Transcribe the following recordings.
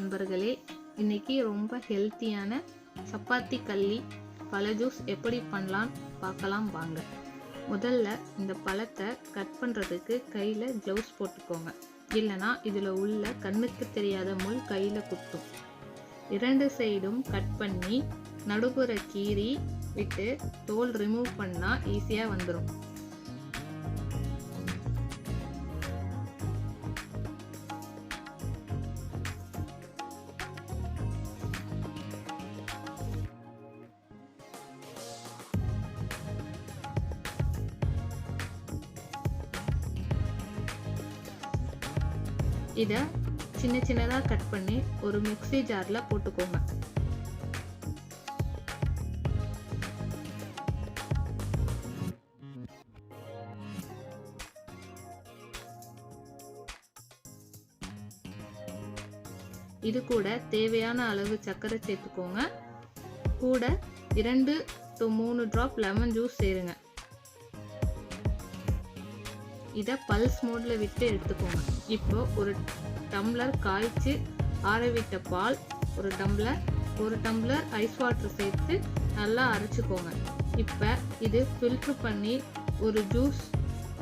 நண்பர்களே, இன்னைக்கு ரொம்ப ஹெல்த்தியான சப்பாத்தி கல்லி பழ ஜூஸ் எப்படி பண்ணலான்னு பார்க்கலாம் வாங்க. முதல்ல இந்த பழத்தை கட் பண்ணுறதுக்கு கையில் க்ளவுஸ் போட்டுக்கோங்க, இல்லைனா இதில் உள்ள கண்ணுக்கு தெரியாத முள் கையில் குத்தும். 2 சைடும் கட் பண்ணி நடுப்புற கீறி விட்டு தோல் ரிமூவ் பண்ணால் ஈஸியாக வந்துடும். இதை சின்ன சின்னதாக கட் பண்ணி ஒரு மிக்ஸி ஜாரில் போட்டுக்கோங்க. இது கூட தேவையான அளவு சர்க்கரை சேர்த்துக்கோங்க. கூட 2 to 3 ட்ராப் லெமன் ஜூஸ் சேருங்க. இதை பல்ஸ் மோடில் விட்டு எடுத்துக்கோங்க. இப்போ ஒரு டம்ளர் காய்ச்சி ஆறவிட்ட பால், ஒரு டம்ளர் ஐஸ் வாட்டர் சேர்த்து நல்லா அரைச்சிக்கோங்க. இப்போ இது ஃபில்ட்ரு பண்ணி ஒரு ஜூஸ்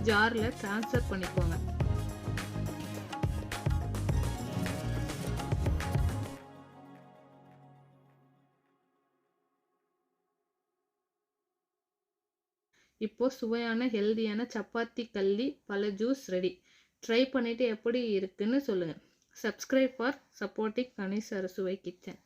ஜாரில் ட்ரான்ஸ்ஃபர் பண்ணிக்கோங்க. இப்போ சுவையான ஹெல்தியான சப்பாத்தி கல்லி பழ ஜூஸ் ரெடி. ட்ரை பண்ணிட்டு எப்படி இருக்குன்னு சொல்லுங்கள். சப்ஸ்கிரைப் ஃபார் சப்போர்ட்டிங் கணேஷ் அறுசுவை கிச்சன்.